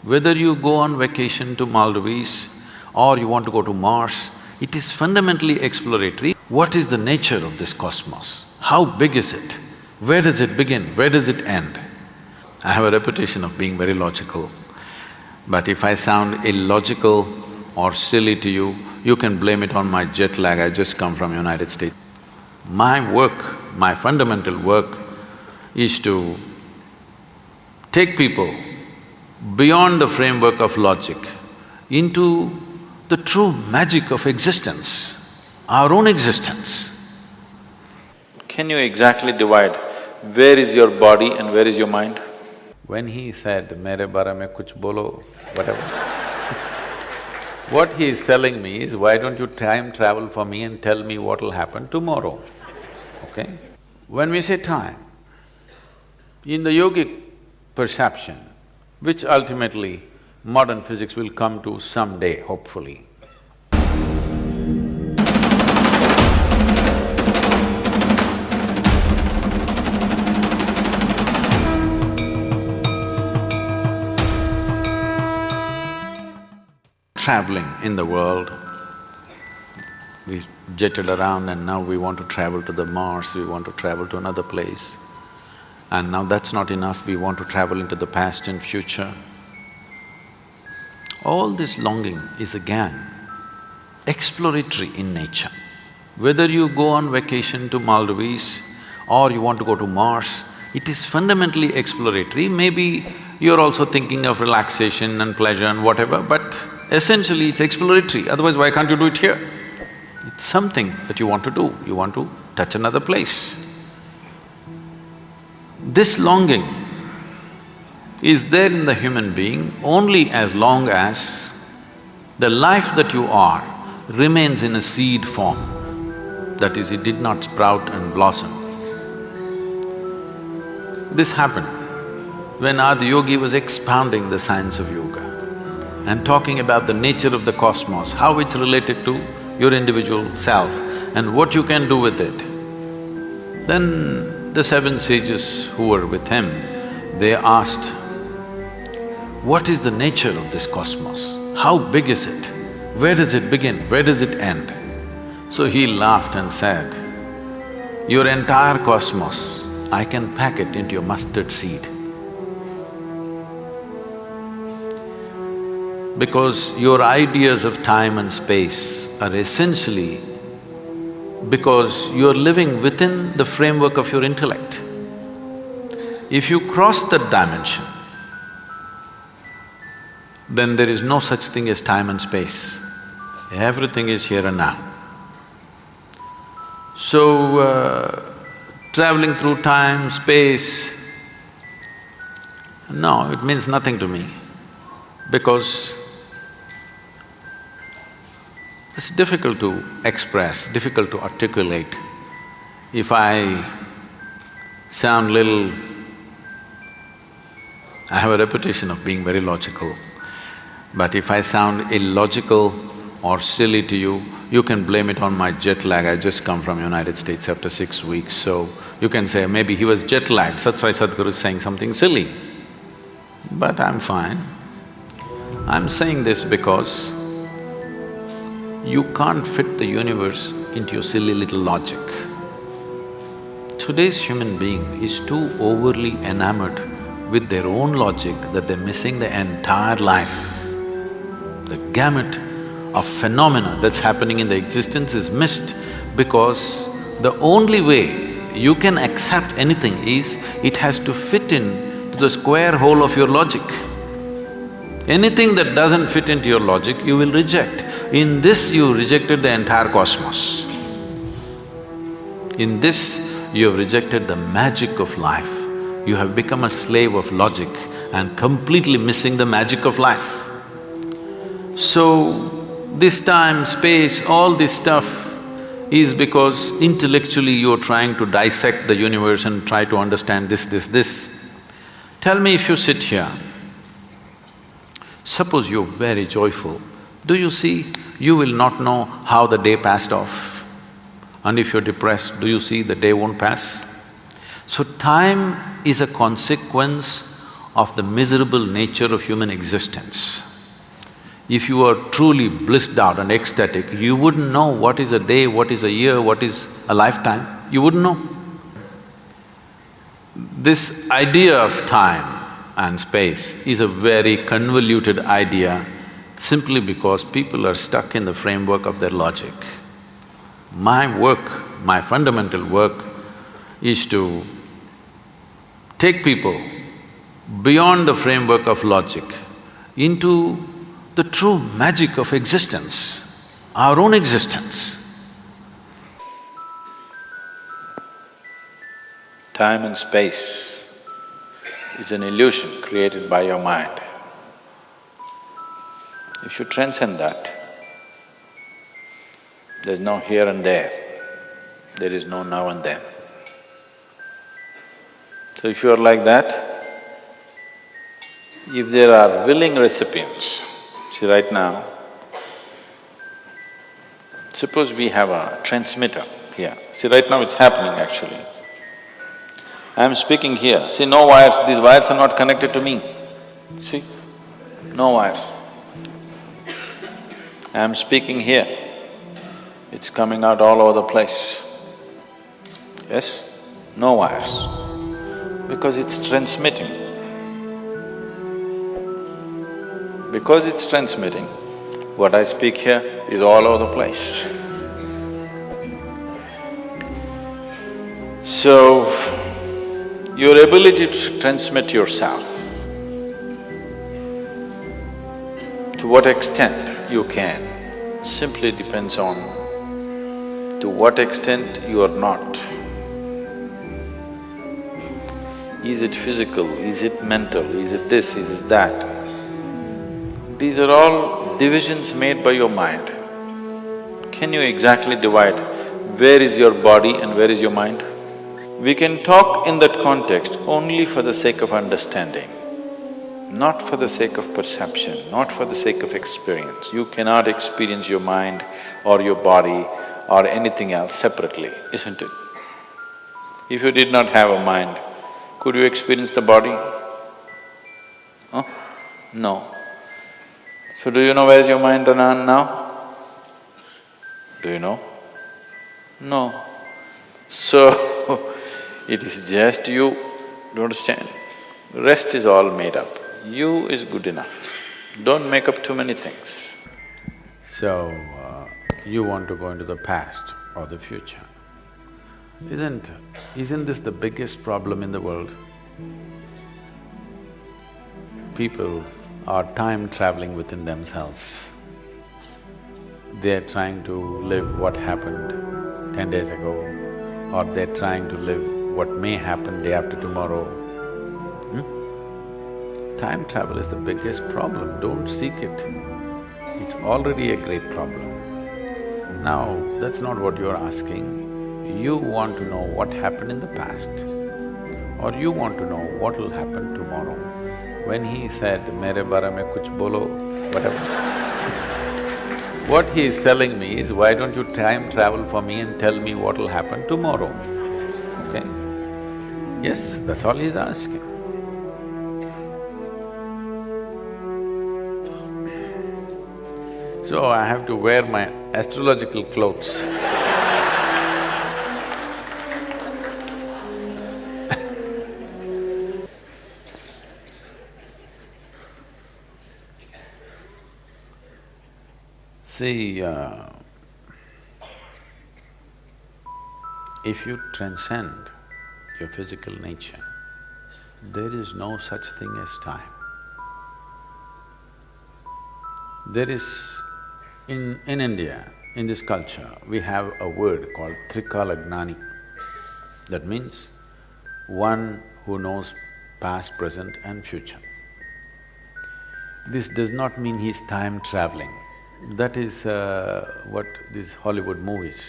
Whether you go on vacation to Maldives or you want to go to Mars, it is fundamentally exploratory. What is the nature of this cosmos? How big is it? Where does it begin? Where does it end? I have a reputation of being very logical, but if I sound illogical or silly to you, you can blame it on my jet lag, I just come from United States. My work, my fundamental work is to take people beyond the framework of logic into the true magic of existence, our own existence. Can you exactly divide where is your body and where is your mind? When he said, "Mere bare mein kuch bolo," whatever, what he is telling me is, why don't you time travel for me and tell me what will happen tomorrow, okay? When we say time, in the yogic perception, which ultimately modern physics will come to someday, hopefully, traveling in the world, we jetted around and now we want to travel to the Mars, we want to travel to another place. And now that's not enough, we want to travel into the past and future. All this longing is again exploratory in nature. Whether you go on vacation to Maldives or you want to go to Mars, it is fundamentally exploratory. Maybe you're also thinking of relaxation and pleasure and whatever, but essentially it's exploratory, otherwise why can't you do it here? It's something that you want to do, you want to touch another place. This longing is there in the human being only as long as the life that you are remains in a seed form. That is, it did not sprout and blossom. This happened when Adiyogi was expounding the science of yoga and talking about the nature of the cosmos, how it's related to your individual self and what you can do with it. Then the seven sages who were with him, they asked, what is the nature of this cosmos? How big is it? Where does it begin? Where does it end? So he laughed and said, your entire cosmos, I can pack it into a mustard seed. Because your ideas of time and space are essentially because you're living within the framework of your intellect. If you cross that dimension, then there is no such thing as time and space. Everything is here and now. So, traveling through time, space, no, it means nothing to me because it's difficult to express, difficult to articulate. If I sound little… I have a reputation of being very logical, but if I sound illogical or silly to you, you can blame it on my jet lag, I just come from United States after 6 weeks, so you can say maybe he was jet lagged, that's why Sadhguru is saying something silly. But I'm fine. I'm saying this because you can't fit the universe into your silly little logic. Today's human being is too overly enamored with their own logic that they're missing the entire life. The gamut of phenomena that's happening in the existence is missed because the only way you can accept anything is it has to fit in to the square hole of your logic. Anything that doesn't fit into your logic, you will reject. In this, you rejected the entire cosmos. In this, you have rejected the magic of life. You have become a slave of logic and completely missing the magic of life. So, this time, space, all this stuff is because intellectually you're trying to dissect the universe and try to understand this. Tell me if you sit here, suppose you're very joyful, do you see, you will not know how the day passed off. And if you're depressed, do you see the day won't pass? So time is a consequence of the miserable nature of human existence. If you are truly blissed out and ecstatic, you wouldn't know what is a day, what is a year, what is a lifetime, you wouldn't know. This idea of time and space is a very convoluted idea simply because people are stuck in the framework of their logic. My work, my fundamental work is to take people beyond the framework of logic into the true magic of existence, our own existence. Time and space is an illusion created by your mind. You should transcend that. There's no here and there, there is no now and then. So if you are like that, if there are willing recipients, see right now, suppose we have a transmitter here. See right now it's happening actually. I'm speaking here, see no wires, these wires are not connected to me, see, no wires. I'm speaking here, it's coming out all over the place. Yes? No wires, because it's transmitting. Because it's transmitting, what I speak here is all over the place. So, your ability to transmit yourself, to what extent you can, simply depends on to what extent you are not. Is it physical, is it mental, is it this, is it that? These are all divisions made by your mind. Can you exactly divide where is your body and where is your mind? We can talk in that context only for the sake of understanding, not for the sake of perception, not for the sake of experience. You cannot experience your mind or your body or anything else separately, isn't it? If you did not have a mind, could you experience the body? Huh? No. So do you know where's your mind now? Do you know? No. So, it is just you, do you understand? The rest is all made up. You is good enough. Don't make up too many things. So, you want to go into the past or the future. Isn't this the biggest problem in the world? People are time-traveling within themselves. They're trying to live what happened 10 days ago, or they're trying to live what may happen day after tomorrow. Time travel is the biggest problem, don't seek it. It's already a great problem. Now, that's not what you're asking. You want to know what happened in the past, or you want to know what will happen tomorrow. When he said, "Mere bare mein kuch bolo," whatever, what he is telling me is, why don't you time travel for me and tell me what will happen tomorrow, okay? Yes, that's all he's asking. So I have to wear my astrological clothes. See, if you transcend your physical nature, there is no such thing as time. There is… in India, in this culture, we have a word called Trikalagnani. That means one who knows past, present and future. This does not mean he's time-traveling. That is what these Hollywood movies,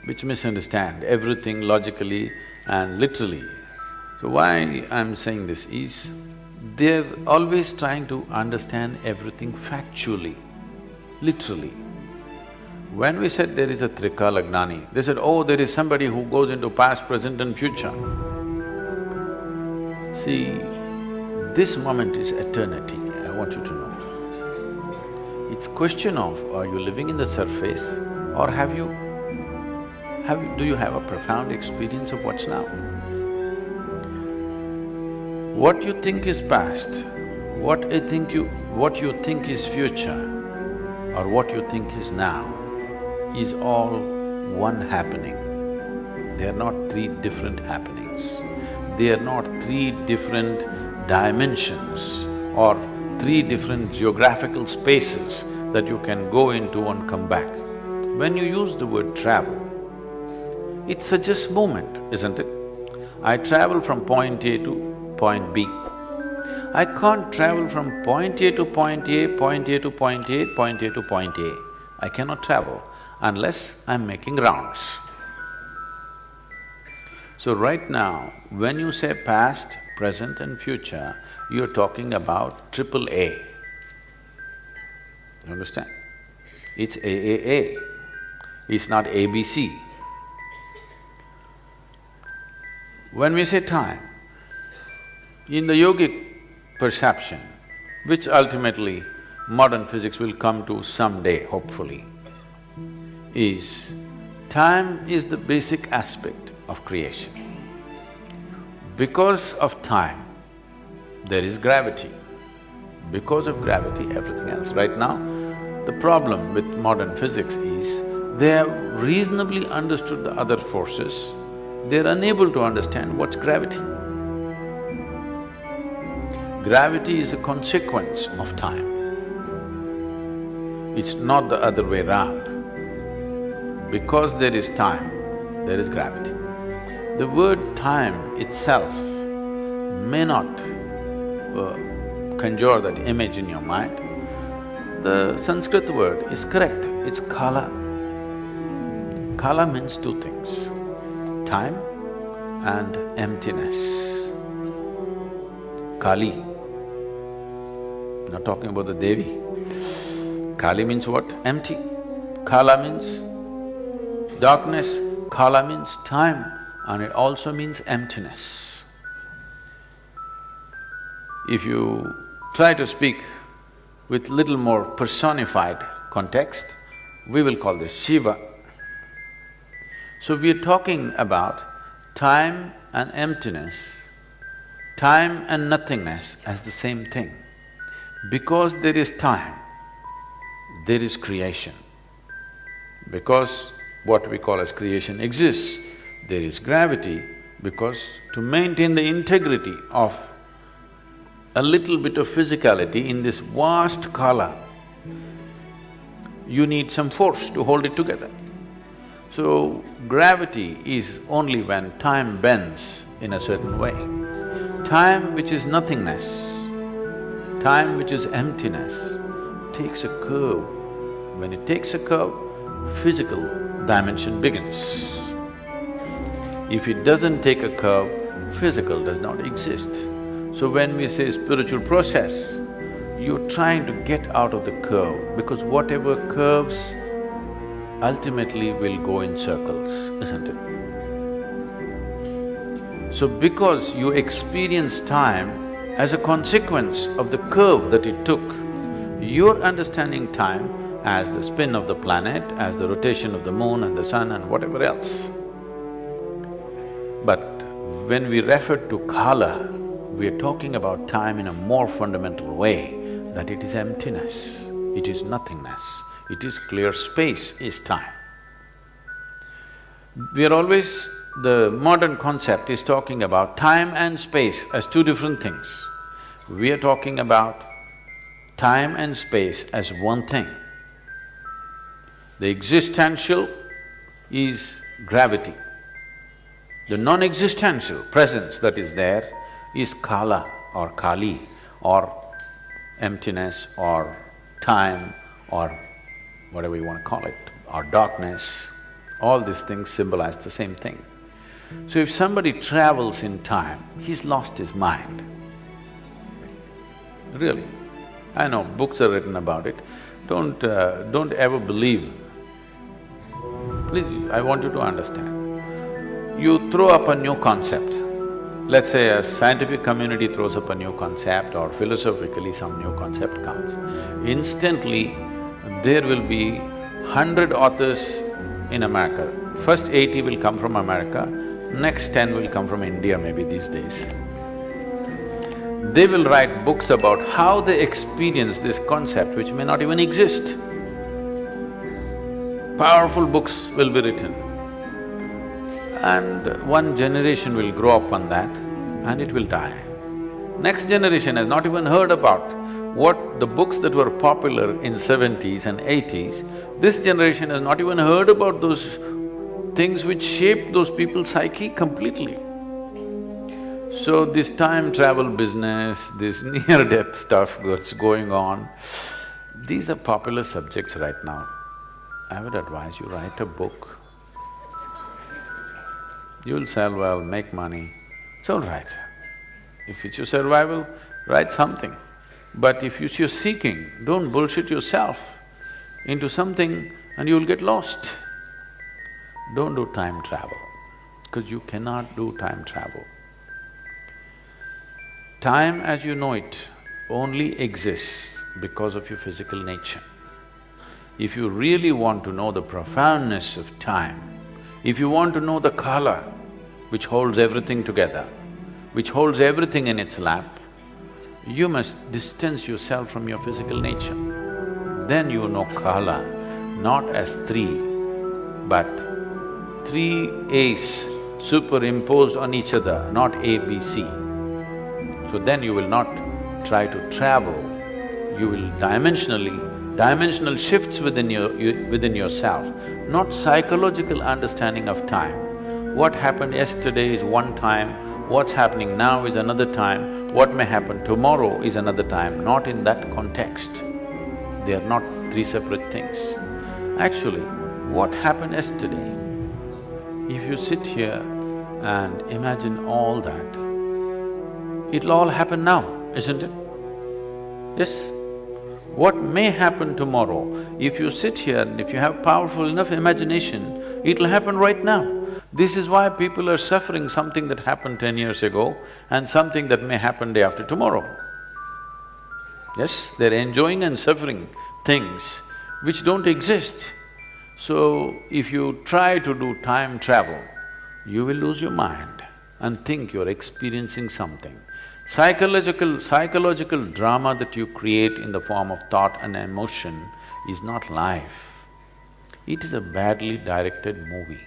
which misunderstand everything logically and literally. So why I'm saying this is, they're always trying to understand everything factually, literally. When we said there is a Trikalagnani, they said, oh, there is somebody who goes into past, present and future. See, This moment is eternity, I want you to know. It's question of, are you living in the surface or do you have a profound experience of what's now? What you think is past, what you think is future, or what you think is now, is all one happening. They are not three different happenings. They are not three different dimensions or three different geographical spaces that you can go into and come back. When you use the word travel, it suggests movement, isn't it? I travel from point A to point B. I can't travel from point A to point A, point A to point A, point A to point A. I cannot travel unless I'm making rounds. So right now, when you say past, present and future, you're talking about triple A. You understand? It's AAA, it's not ABC. When we say time, in the yogic perception, which ultimately modern physics will come to someday, hopefully, is time is the basic aspect of creation. Because of time, there is gravity. Because of gravity, everything else. Right now, the problem with modern physics is they have reasonably understood the other forces, they're unable to understand what's gravity. Gravity is a consequence of time. It's not the other way round. Because there is time, there is gravity. The word time itself may not conjure that image in your mind. The Sanskrit word is correct, it's kala. Kala means two things, time and emptiness. Kali, not talking about the Devi. Kali means what? Empty. Kala means darkness, kala means time, and it also means emptiness. If you try to speak with little more personified context, we will call this Shiva. So we are talking about time and emptiness, time and nothingness as the same thing. Because there is time, there is creation. Because what we call as creation exists, there is gravity, because to maintain the integrity of a little bit of physicality in this vast kala, you need some force to hold it together. So, gravity is only when time bends in a certain way. Time which is nothingness, time which is emptiness, takes a curve. When it takes a curve, physical dimension begins. If it doesn't take a curve, physical does not exist. So when we say spiritual process, you're trying to get out of the curve, because whatever curves ultimately will go in circles, isn't it? So because you experience time as a consequence of the curve that it took, you're understanding time as the spin of the planet, as the rotation of the moon and the sun and whatever else. But when we refer to kala, we are talking about time in a more fundamental way, that it is emptiness, it is nothingness, it is clear space is time. We are always… the modern concept is talking about time and space as two different things. We are talking about time and space as one thing. The existential is gravity. The non-existential presence that is there is kala or kali or emptiness or time or whatever you want to call it, or darkness. All these things symbolize the same thing. So if somebody travels in time, he's lost his mind. Really. I know books are written about it. Don't ever believe. Please, I want you to understand. You throw up a new concept, Let's say a scientific community throws up a new concept or philosophically some new concept comes, instantly there will be 100 authors in America. First 80 will come from America, next 10 will come from India maybe these days. They will write books about how they experience this concept which may not even exist. Powerful books will be written. And one generation will grow up on that and it will die. Next generation has not even heard about what the books that were popular in 70s and 80s, this generation has not even heard about those things which shaped those people's psyche completely. So this time travel business, this near-death stuff that's going on, these are popular subjects right now. I would advise you write a book. You'll sell well, make money, it's all right. If it's your survival, write something. But if you're seeking, don't bullshit yourself into something and you'll get lost. Don't do time travel, because you cannot do time travel. Time as you know it only exists because of your physical nature. If you really want to know the profoundness of time, if you want to know the kala, which holds everything together, which holds everything in its lap, you must distance yourself from your physical nature. Then you know kala not as three, but three A's superimposed on each other, not A, B, C. So then you will not try to travel, you will dimensional shifts within yourself, not psychological understanding of time. What happened yesterday is one time, what's happening now is another time, what may happen tomorrow is another time, not in that context. They are not three separate things. Actually, what happened yesterday, if you sit here and imagine all that, it'll all happen now, isn't it? Yes? What may happen tomorrow, if you sit here and if you have powerful enough imagination, it'll happen right now. This is why people are suffering something that happened 10 years ago and something that may happen day after tomorrow. Yes, they're enjoying and suffering things which don't exist. So, if you try to do time travel, you will lose your mind and think you're experiencing something. Psychological drama that you create in the form of thought and emotion is not life. It is a badly directed movie.